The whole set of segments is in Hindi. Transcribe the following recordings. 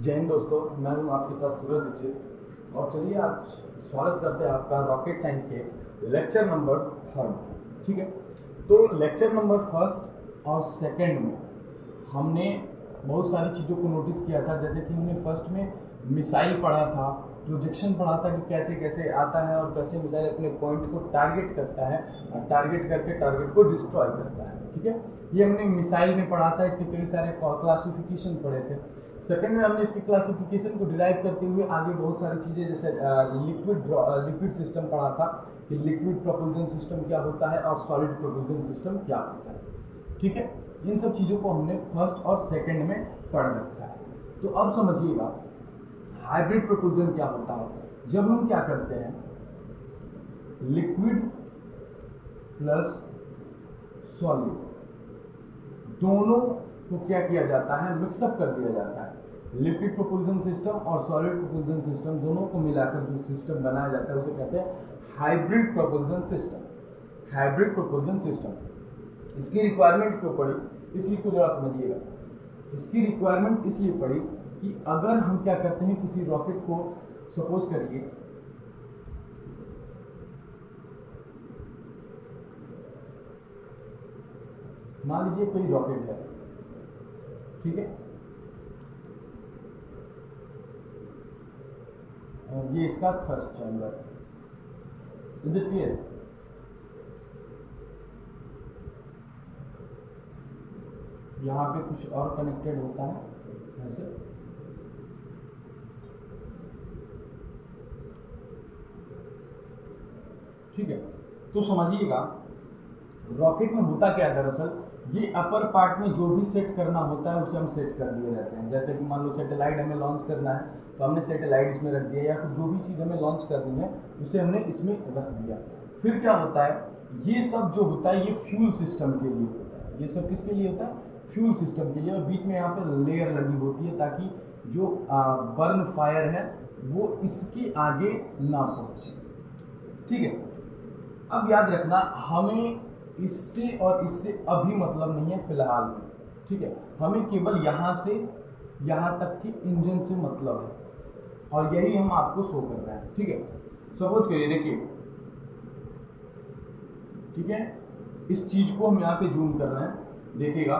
जय हिंद दोस्तों, मैं हूं आपके साथ सूरज दीक्षित। और चलिए आज स्वागत करते हैं आपका रॉकेट साइंस के लेक्चर नंबर 3। ठीक है, तो लेक्चर नंबर 1 और 2 में हमने बहुत सारी चीज़ों को नोटिस किया था। जैसे कि हमने फर्स्ट में मिसाइल पढ़ा था, प्रोजेक्शन पढ़ा था कि कैसे कैसे आता है और कैसे मिसाइल अपने पॉइंट को टारगेट करता है और टारगेट करके टारगेट को डिस्ट्रॉय करता है। ठीक है, ये हमने मिसाइल में पढ़ा था। इसके कई सारे क्लासिफिकेशन पढ़े थे। सेकेंड में हमने इसकी क्लासिफिकेशन को डिराइव करते हुए आगे बहुत सारी चीज़ें जैसे लिक्विड सिस्टम पढ़ा था कि लिक्विड प्रोपल्जन सिस्टम क्या होता है और सॉलिड प्रोपल्जन सिस्टम क्या होता है। ठीक है, इन सब चीज़ों को हमने फर्स्ट और सेकेंड में पढ़ रखा है। तो अब समझिएगा हाइब्रिड प्रोपल्जन क्या होता है। जब हम क्या करते हैं, लिक्विड प्लस सॉलिड दोनों को क्या किया जाता है, मिक्सअप कर दिया जाता है। लिक्विड प्रोपल्जन सिस्टम और सॉलिड प्रोपल्जन सिस्टम दोनों को मिलाकर जो सिस्टम बनाया जाता है उसे कहते हैं hybrid propulsion system. Hybrid propulsion system इसकी रिक्वायरमेंट क्यों पड़ी, इस चीज को जरा समझिएगा। इसकी रिक्वायरमेंट इसलिए पड़ी कि अगर हम क्या करते हैं, किसी रॉकेट को सपोज करिए मान लीजिए कोई रॉकेट है, ठीक है, और ये इसका thrust chamber. Is it clear? यहाँ पे कुछ और कनेक्टेड होता है ऐसे, ठीक है। तो समझिएगा रॉकेट में होता क्या है, दरअसल ये अपर पार्ट में जो भी सेट करना होता है उसे हम सेट कर दिए जाते हैं। जैसे कि मान लो सैटेलाइट हमें लॉन्च करना है तो हमने सैटेलाइट इसमें रख दिया, या फिर जो भी चीज़ हमें लॉन्च करनी है उसे हमने इसमें रख दिया। फिर क्या होता है, ये सब जो होता है ये फ्यूल सिस्टम के लिए होता है। ये सब किसके लिए होता है? फ्यूल सिस्टम के लिए। और बीच में यहाँ पर लेयर लगी होती है ताकि जो बर्न फायर है वो इसके आगे ना पहुँचे। ठीक है, अब याद रखना हमें इससे और इससे अभी मतलब नहीं है फिलहाल में। ठीक है, हमें केवल यहाँ से यहाँ तक के इंजन से मतलब है और यही हम आपको शो कर रहे हैं। ठीक है, सपोज करिए, देखिए, ठीक है, इस चीज को हम यहाँ पे जूम कर रहे हैं, देखिएगा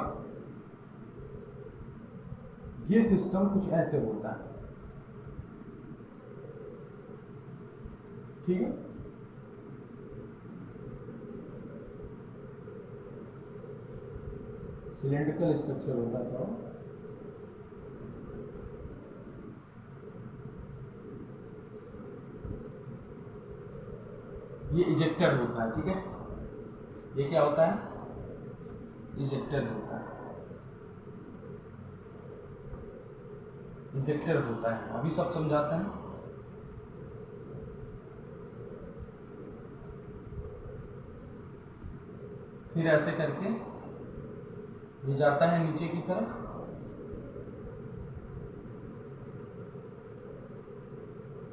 ये सिस्टम कुछ ऐसे होता है। ठीक है, सिलेंड्रिकल स्ट्रक्चर होता था। ये इजेक्टर होता है। ठीक है, ये क्या होता है? इजेक्टर होता है। इजेक्टर होता है, अभी सब समझाते हैं। फिर ऐसे करके ये जाता है नीचे की तरफ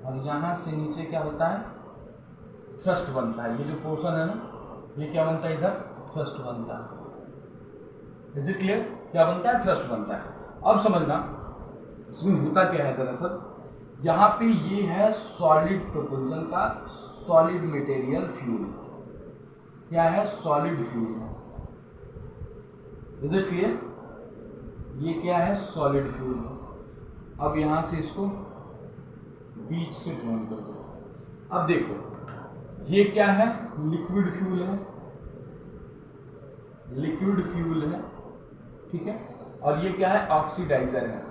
और यहां से नीचे क्या होता है, थ्रस्ट बनता है। ये जो पोर्शन है ना, ये क्या बनता है, इधर थ्रस्ट बनता है। Is it clear? क्या बनता है? थ्रस्ट बनता है। अब समझना इसमें होता क्या है, दरअसल यहाँ पे ये है सॉलिड प्रोपल्जन का सॉलिड मटेरियल फ्यूल। क्या है? सॉलिड फ्यूल है। Is it clear? ये क्या है? सॉलिड फ्यूल है। अब यहां से इसको बीच से ज्वाइन कर दो। अब देखो ये क्या है? लिक्विड फ्यूल है। लिक्विड फ्यूल है, ठीक है, और ये क्या है? ऑक्सीडाइजर है।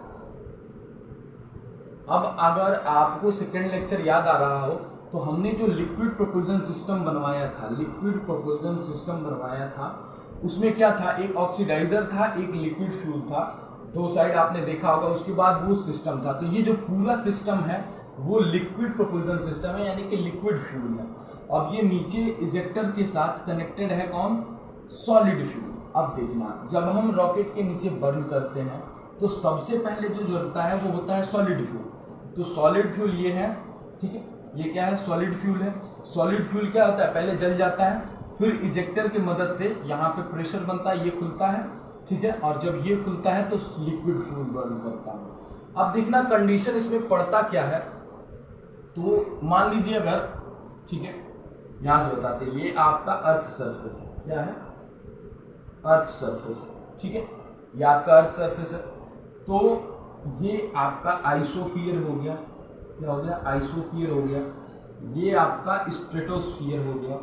अब अगर आपको सेकेंड लेक्चर याद आ रहा हो तो हमने जो लिक्विड प्रोपल्जन सिस्टम बनवाया था, लिक्विड प्रोपल्जन सिस्टम बनवाया था, उसमें क्या था? एक ऑक्सीडाइजर था, एक लिक्विड फ्यूल था, दो साइड आपने देखा होगा। उसके बाद वो सिस्टम था। तो ये जो पूरा सिस्टम है वो लिक्विड प्रोपल्जन सिस्टम है, यानी कि लिक्विड फ्यूल है। अब ये नीचे इजेक्टर के साथ कनेक्टेड है कौन? Solid fuel. अब देखना, जब हम रॉकेट के नीचे बर्न करते हैं तो सबसे पहले जो जलता है वो होता है सॉलिड फ्यूल। तो सॉलिड फ्यूल ये है, ठीक है, ये क्या है? सॉलिड फ्यूल है। सॉलिड फ्यूल क्या होता है? पहले जल जाता है, फिर इजेक्टर की मदद से यहाँ पे प्रेशर बनता है, ये खुलता है, ठीक है, और जब ये खुलता है तो लिक्विड फ्यूल बर्न करता है। अब देखना कंडीशन इसमें पड़ता क्या है। तो मान लीजिए अगर, ठीक है, यहां से बताते हैं, ये आपका अर्थ सरफेस है। क्या है? अर्थ सरफेस है, ठीक है, ये आपका अर्थ सरफेस है। तो ये आपका आइसोफियर हो गया। क्या हो गया? आइसोफियर हो गया। ये आपका स्ट्रेटोस्फियर हो गया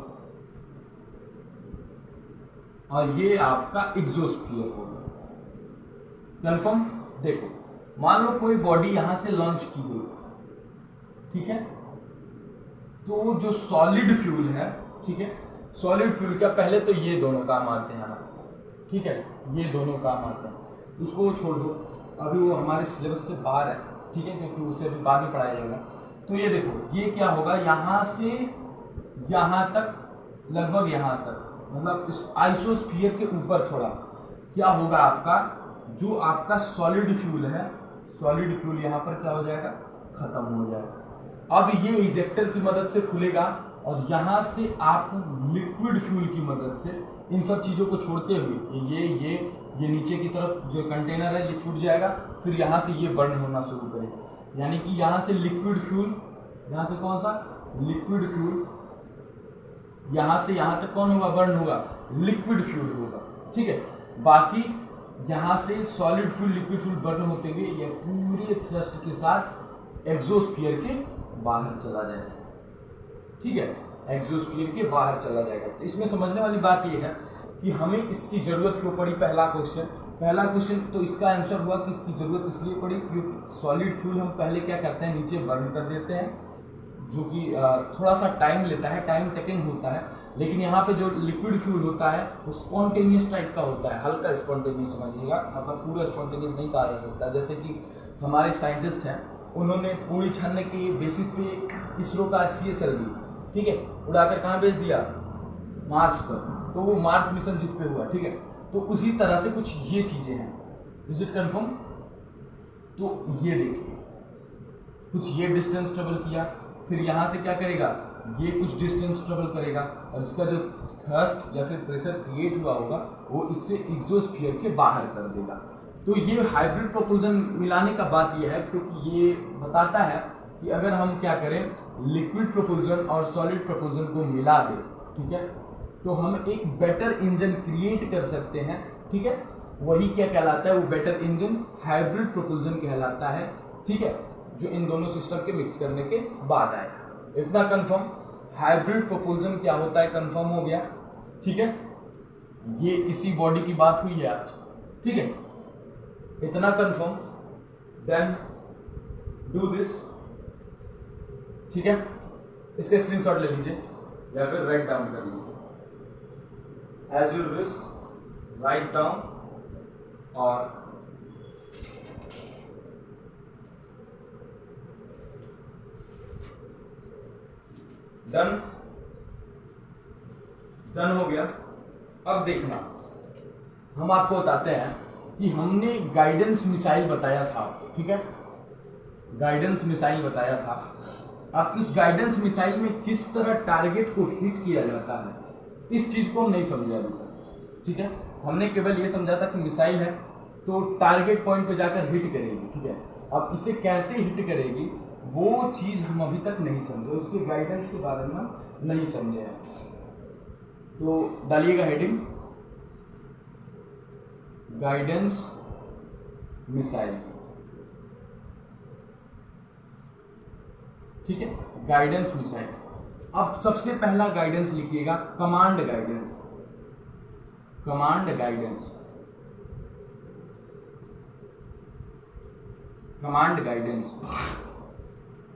और ये आपका एक्सोस्फियर हो गया। कंफर्म? देखो, मान लो कोई बॉडी यहां से लॉन्च की गई, ठीक है, तो जो सॉलिड फ्यूल है, ठीक है, सॉलिड फ्यूल का पहले तो ये दोनों काम आते हैं हमारे, ठीक है, ये दोनों काम आते हैं, उसको छोड़ दो, अभी वो हमारे सिलेबस से बाहर है, ठीक है, क्योंकि उसे अभी बाद में पढ़ाया जाएगा। तो ये देखो, ये क्या होगा, यहाँ से यहाँ तक, लगभग यहाँ तक, मतलब इस आइसोस्फीयर के ऊपर थोड़ा क्या होगा आपका, जो आपका सॉलिड फ्यूल है, सॉलिड फ्यूल यहाँ पर क्या हो जाएगा, खत्म हो जाएगा। अब ये इजेक्टर की मदद से खुलेगा और यहाँ से आप लिक्विड फ्यूल की मदद से इन सब चीज़ों को छोड़ते हुए ये नीचे की तरफ जो कंटेनर है ये छूट जाएगा, फिर यहाँ से ये बर्न होना शुरू करेगा। यानी कि यहाँ से लिक्विड फ्यूल, यहाँ से कौन सा लिक्विड फ्यूल, यहाँ से यहाँ तक कौन होगा, बर्न होगा, लिक्विड फ्यूल होगा, ठीक है। बाकी यहाँ से solid fuel liquid fuel burn होते हुए ये पूरे थ्रस्ट के साथ एग्जोस्फीयर के बाहर चला जाएगा, ठीक है, एग्जोस्फीयर के बाहर चला जाएगा। तो इसमें समझने वाली बात ये है कि हमें इसकी जरूरत क्यों पड़ी। पहला क्वेश्चन तो इसका आंसर हुआ कि इसकी जरूरत इसलिए पड़ी क्योंकि सॉलिड फ्यूल हम पहले क्या करते हैं, नीचे बर्न कर देते हैं, जो कि थोड़ा सा टाइम लेता है, टाइम टेकिंग होता है। लेकिन यहाँ पे जो लिक्विड फ्यूल होता है वो स्पॉन्टेनियस टाइप का होता है, हल्का स्पॉन्टेनियस समझिएगा, मतलब पूरा स्पॉन्टेनियस नहीं कहा जा सकता। जैसे कि हमारे साइंटिस्ट हैं, उन्होंने पूरी छानने के बेसिस पे इसरो का CSLV, ठीक है, उड़ाकर कहाँ भेज दिया, मार्स पर, तो वो मार्स मिशन जिस पे हुआ, ठीक है। तो उसी तरह से कुछ ये चीजें हैं। Is it confirm? तो ये देखिए, कुछ ये डिस्टेंस ट्रेवल किया, फिर यहाँ से क्या करेगा, ये कुछ डिस्टेंस ट्रेवल करेगा और इसका जो थ्रस्ट या फिर प्रेशर क्रिएट हुआ होगा वो इसके एग्जोस्फीयर के बाहर कर देगा। तो ये हाइब्रिड प्रोपल्शन मिलाने का बात ये है क्योंकि ये बताता है कि अगर हम क्या करें, लिक्विड प्रोपल्शन और सॉलिड प्रोपल्शन को मिला दें, ठीक है, तो हम एक बेटर इंजन क्रिएट कर सकते हैं, ठीक है। वही क्या कहलाता है, वो बेटर इंजन हाइब्रिड प्रोपल्शन कहलाता है, ठीक है, जो इन दोनों सिस्टम के मिक्स करने के बाद आएगा। इतना कंफर्म, हाइब्रिड प्रोपल्शन क्या होता है कंफर्म हो गया, ठीक है। ये इसी बॉडी की बात हुई है आज, ठीक है, इतना कंफर्म। देन डू दिस, ठीक है, इसका स्क्रीनशॉट ले लीजिए या फिर राइट डाउन कर लीजिए, as you wish, write down और डन हो गया। अब देखना, हम आपको बताते हैं कि हमने गाइडेंस मिसाइल बताया था, ठीक है, गाइडेंस मिसाइल बताया था। अब इस गाइडेंस मिसाइल में किस तरह टारगेट को हिट किया जाता है, इस चीज को हम नहीं समझा अभी तक, ठीक है। हमने केवल ये समझा था कि मिसाइल है तो टारगेट पॉइंट पे जाकर हिट करेगी, ठीक है। अब इसे कैसे हिट करेगी वो चीज हम अभी तक नहीं समझे, उसके गाइडेंस के बारे में हम नहीं समझे हैं। तो डालिएगा हेडिंग, गाइडेंस मिसाइल, ठीक है, गाइडेंस मिसाइल। अब सबसे पहला गाइडेंस लिखिएगा command guidance, command guidance, command guidance,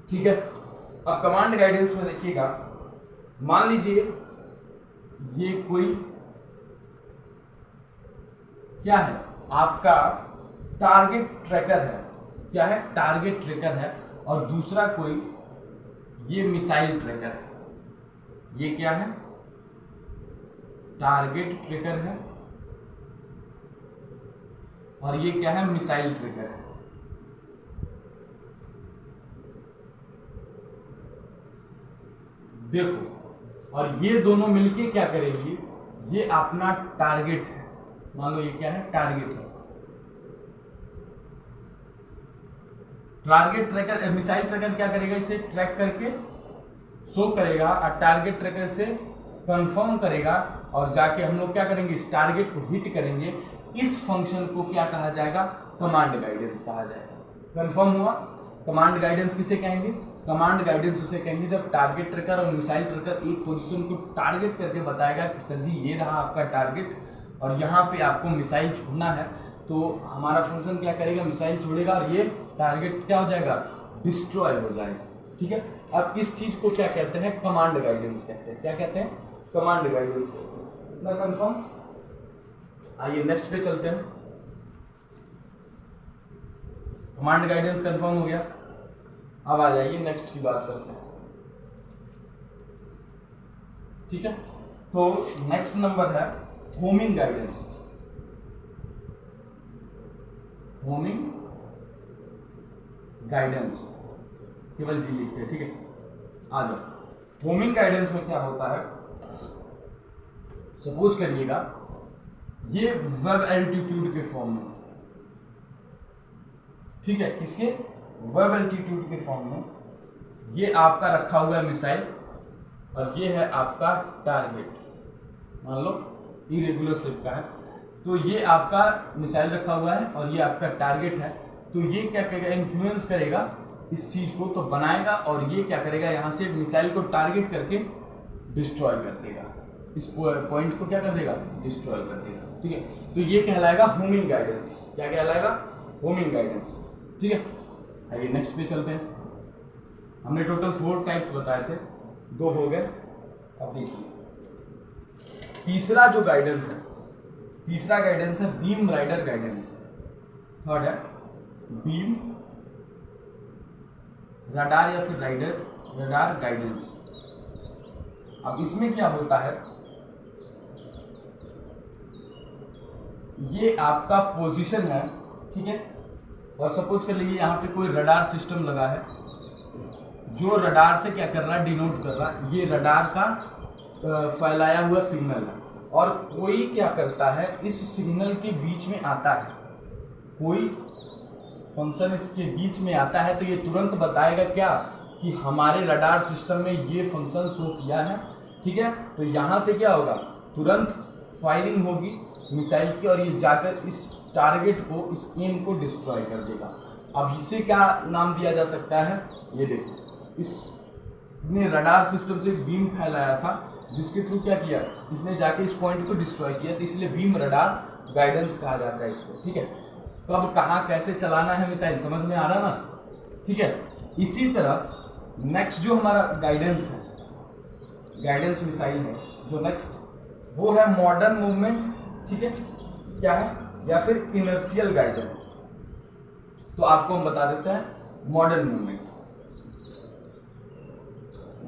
ठीक है। अब कमांड गाइडेंस में देखिएगा, मान लीजिए ये कोई क्या है, आपका टारगेट ट्रैकर है, क्या है, टारगेट ट्रैकर है, और दूसरा कोई ये मिसाइल ट्रैकर है। ये क्या है, टारगेट ट्रैकर है, और ये क्या है, मिसाइल ट्रैकर है। देखो, और ये दोनों मिलके क्या करेंगी, ये अपना टारगेट है, मान लो ये क्या है, टारगेट है, टारगेट ट्रैकर, मिसाइल ट्रैकर क्या करेगा, इसे ट्रैक करके शो करेगा और टारगेट ट्रैकर से कंफर्म करेगा और जाके हम लोग क्या करेंगे, इस टारगेट को हिट करेंगे। इस फंक्शन को क्या कहा जाएगा, कमांड गाइडेंस कहा जाएगा। कंफर्म हुआ। कमांड गाइडेंस किसे कहेंगे, कमांड गाइडेंस उसे कहेंगे जब टारगेट ट्रैकर और मिसाइल ट्रैकर एक पोजीशन को टारगेट करके बताएगा कि सर जी ये रहा आपका टारगेट और यहाँ पे आपको मिसाइल छोड़ना है, तो हमारा फंक्शन क्या करेगा, मिसाइल छोड़ेगा और ये टारगेट क्या हो जाएगा, डिस्ट्रॉय हो जाएगा। ठीक है, अब इस चीज को क्या कहते हैं, कमांड गाइडेंस कहते हैं। क्या कहते हैं, कमांड गाइडेंस। ना कंफर्म। आइए नेक्स्ट पे चलते हैं। कमांड गाइडेंस कंफर्म हो गया। अब आ जाइए नेक्स्ट की बात करते हैं। ठीक है, तो नेक्स्ट नंबर है होमिंग गाइडेंस। होमिंग गाइडेंस केवल जी लिखते हैं। ठीक है, आ जाओ। होमिंग गाइडेंस में क्या होता है, सपोज करिएगा ये वेब एल्टीट्यूड के फॉर्म में, ठीक है, किसके, वेब एल्टीट्यूड के फॉर्म में ये आपका रखा हुआ है मिसाइल और ये है आपका टारगेट। मान लो इरेगुलर शेप का है, तो ये आपका मिसाइल रखा हुआ है और ये आपका टारगेट है। तो ये क्या करेगा, इन्फ्लुएंस करेगा इस चीज को, तो बनाएगा और ये क्या करेगा, यहाँ से मिसाइल को टारगेट करके डिस्ट्रॉय कर देगा। इस पॉइंट को क्या कर देगा, डिस्ट्रॉय कर देगा। ठीक है, तो ये कहलाएगा होमिंग गाइडेंस। क्या कहलाएगा, होमिंग गाइडेंस। ठीक है, आइए नेक्स्ट पे चलते हैं। हमने टोटल 4 टाइप्स बताए थे, 2 हो गए। अब देखिए तीसरा जो गाइडेंस है, तीसरा गाइडेंस है बीम राइडर गाइडेंस। थर्ड है बीम रडार या फिर रडार गाइडेंस। अब इसमें क्या होता है, ये आपका पोजीशन है, ठीक है, और सपोज कर लीजिए यहाँ पे कोई रडार सिस्टम लगा है जो रडार से क्या कर रहा है, डिनोट कर रहा है। ये रडार का फैलाया हुआ सिग्नल है और कोई क्या करता है, इस सिग्नल के बीच में आता है, कोई फंक्शन इसके बीच में आता है, तो ये तुरंत बताएगा क्या कि हमारे रडार सिस्टम में ये फंक्शन शो किया है। ठीक है, तो यहाँ से क्या होगा, तुरंत फायरिंग होगी मिसाइल की और ये जाकर इस टारगेट को, इस एम को डिस्ट्रॉय कर देगा। अब इसे क्या नाम दिया जा सकता है, ये देखो, इसने रडार सिस्टम से बीम फैलाया था जिसके थ्रू क्या किया, इसने जाके इस पॉइंट को डिस्ट्रॉय किया, तो इसलिए बीम रडार गाइडेंस कहा जाता है इसको। ठीक है, कब कहाँ कैसे चलाना है मिसाइल, समझ में आ रहा ना। ठीक है, इसी तरह नेक्स्ट जो हमारा गाइडेंस है, गाइडेंस मिसाइल है जो नेक्स्ट, वो है मॉडर्न मूवमेंट। ठीक है, क्या है, या फिर इनर्शियल गाइडेंस। तो आपको हम बता देते हैं modern movement.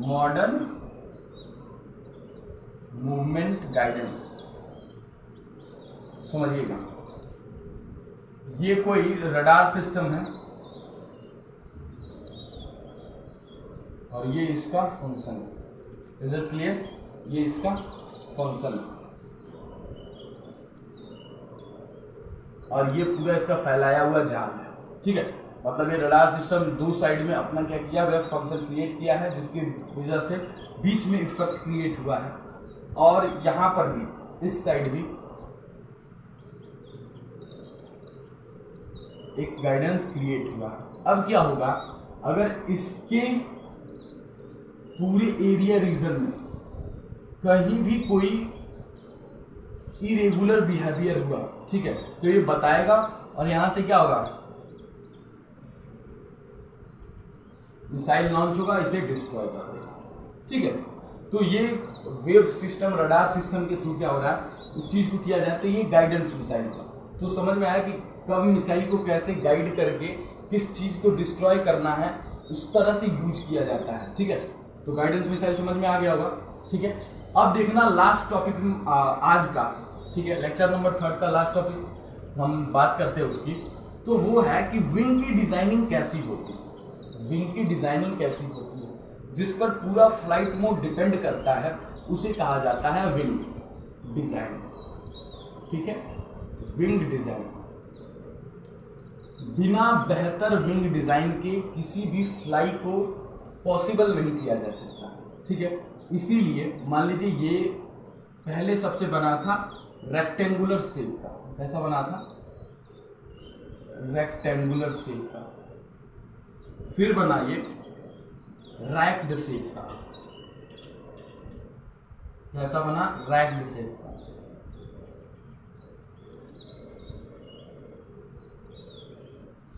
Modern movement guidance समझिएगा, ये कोई रडार सिस्टम है और ये इसका फंक्शन है। इज इट क्लियर, ये इसका फंक्शन है और ये पूरा इसका फैलाया हुआ जाल है। ठीक है, मतलब ये रडार सिस्टम 2 साइड में अपना क्या किया, वेब फंक्शन क्रिएट किया है जिसकी वजह से बीच में इफेक्ट क्रिएट हुआ है और यहाँ पर भी इस साइड भी एक गाइडेंस क्रिएट हुआ। अब क्या होगा, अगर इसके पूरे एरिया रीजन में कहीं भी कोई इरेगुलर बिहेवियर हुआ, ठीक है, तो ये बताएगा और यहां से क्या होगा, मिसाइल लॉन्च होगा, इसे डिस्ट्रॉय कर देगा। ठीक है, तो ये वेव सिस्टम, रडार सिस्टम के थ्रू क्या हो रहा है, इस चीज को किया जाए, तो ये गाइडेंस मिसाइल का। तो समझ में आया कि कब मिसाइल को कैसे गाइड करके किस चीज को डिस्ट्रॉय करना है, उस तरह से यूज किया जाता है। ठीक है, तो गाइडेंस मिसाइल समझ में आ गया होगा। ठीक है, अब देखना लास्ट टॉपिक आज का, ठीक है, लेक्चर नंबर 3 का लास्ट टॉपिक हम बात करते हैं उसकी, तो वो है कि विंग की डिजाइनिंग कैसी होती है। विंग की डिजाइनिंग कैसी होती है, जिस पर पूरा फ्लाइट मोड डिपेंड करता है, उसे कहा जाता है विंग डिजाइन। ठीक है, विंग डिजाइन। बिना बेहतर विंग डिजाइन के किसी भी फ्लाई को पॉसिबल नहीं किया जा सकता, ठीक है। इसीलिए मान लीजिए ये पहले सबसे बना था रेक्टेंगुलर शेप का, कैसा बना था, रेक्टेंगुलर शेप का, फिर बना ये रैक्ड शेप का, कैसा बना, रैक्ड शेप का,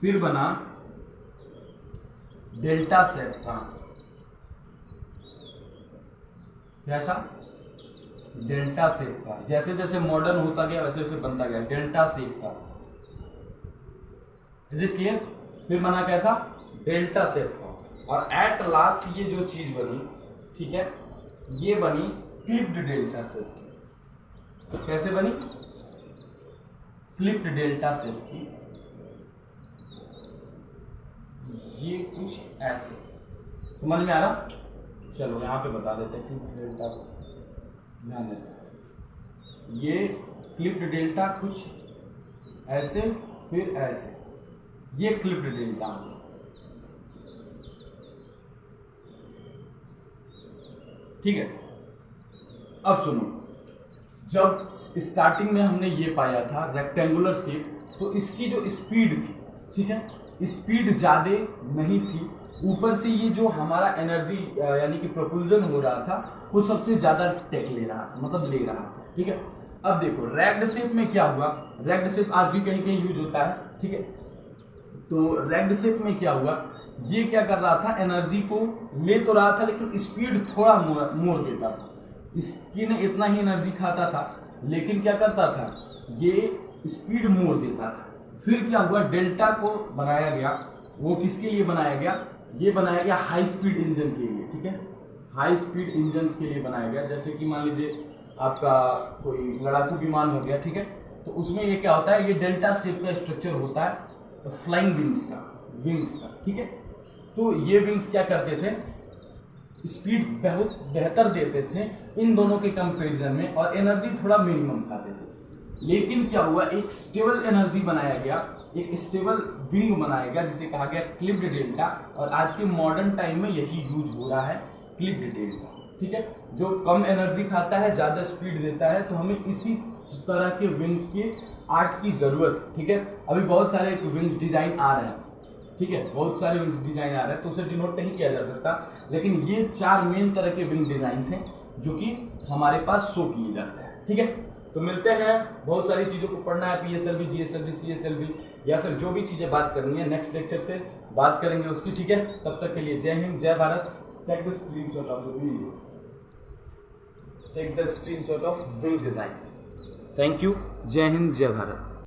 फिर बना डेल्टा शेप का, कैसा, डेल्टा शेप का। जैसे जैसे मॉडर्न होता गया वैसे वैसे बनता गया डेल्टा शेप का। Is it clear? फिर बना कैसा, डेल्टा शेप का। और एट लास्ट ये जो चीज बनी, ठीक है, ये बनी क्लिप्ड डेल्टा शेप। कैसे बनी, क्लिप्ड डेल्टा शेप की। ये कुछ ऐसे, समझ में आ रहा? चलो यहाँ पे बता देते हैं क्लिप्ड डेल्टा को, ध्यान देते। ये क्लिप्ड डेल्टा कुछ ऐसे, फिर ऐसे, ये क्लिप्ड डेल्टा। ठीक है। अब सुनो, जब स्टार्टिंग में हमने ये पाया था रेक्टेंगुलर शेप, तो इसकी जो स्पीड थी, ठीक है, स्पीड ज्यादा नहीं थी। ऊपर से ये जो हमारा एनर्जी यानी कि प्रोपल्जन हो रहा था वो सबसे ज्यादा टेक ले रहा था, मतलब ले रहा था, ठीक है। अब देखो रैग्ड शेप में क्या हुआ, रैग्ड शेप आज भी कहीं कहीं यूज होता है, ठीक है। तो रैग्ड शेप में क्या हुआ, ये क्या कर रहा था, एनर्जी को ले तो रहा था लेकिन स्पीड थोड़ा मोड़ देता था। इसकी ने इतना ही एनर्जी खाता था लेकिन क्या करता था, ये स्पीड मोड़ देता था। फिर क्या हुआ, डेल्टा को बनाया गया। वो किसके लिए बनाया गया, ये बनाया गया हाई स्पीड इंजन के लिए, ठीक है, हाई स्पीड इंजन के लिए बनाया गया। जैसे कि मान लीजिए आपका कोई लड़ाकू विमान हो गया, ठीक है, तो उसमें ये क्या होता है, ये डेल्टा शेप का स्ट्रक्चर होता है फ्लाइंग विंग्स का, ठीक है। तो ये विंग्स क्या करते थे, स्पीड बहुत बेहतर देते थे इन दोनों के कंपैरिजन में, और एनर्जी थोड़ा मिनिमम खाते थे। लेकिन क्या हुआ, एक स्टेबल एनर्जी बनाया गया, एक स्टेबल विंग बनाया गया जिसे कहा गया क्लिप्ड डेल्टा। और आज के मॉडर्न टाइम में यही यूज हो रहा है, क्लिप्ड डेल्टा, ठीक है, जो कम एनर्जी खाता है, ज्यादा स्पीड देता है। तो हमें इसी तरह के विंग्स के आर्ट की जरूरत, ठीक है। अभी बहुत सारे विंग्स डिजाइन आ रहे हैं, ठीक है, बहुत सारे विंग्स डिजाइन आ रहे हैं, तो उसे डिनोट नहीं किया जा सकता। लेकिन ये 4 मेन तरह के विंग डिजाइन थे जो कि हमारे पास शो किए जाते हैं, ठीक है। तो मिलते हैं, बहुत सारी चीजों को पढ़ना है, PSLV, GSLV, CSLV या फिर जो भी चीजें बात करनी है, नेक्स्ट लेक्चर से बात करेंगे उसकी, ठीक है। तब तक के लिए जय हिंद, जय Bharat. Take the screenshot of the video, take the screenshot of wing design. Thank you, जय हिंद, जय भारत।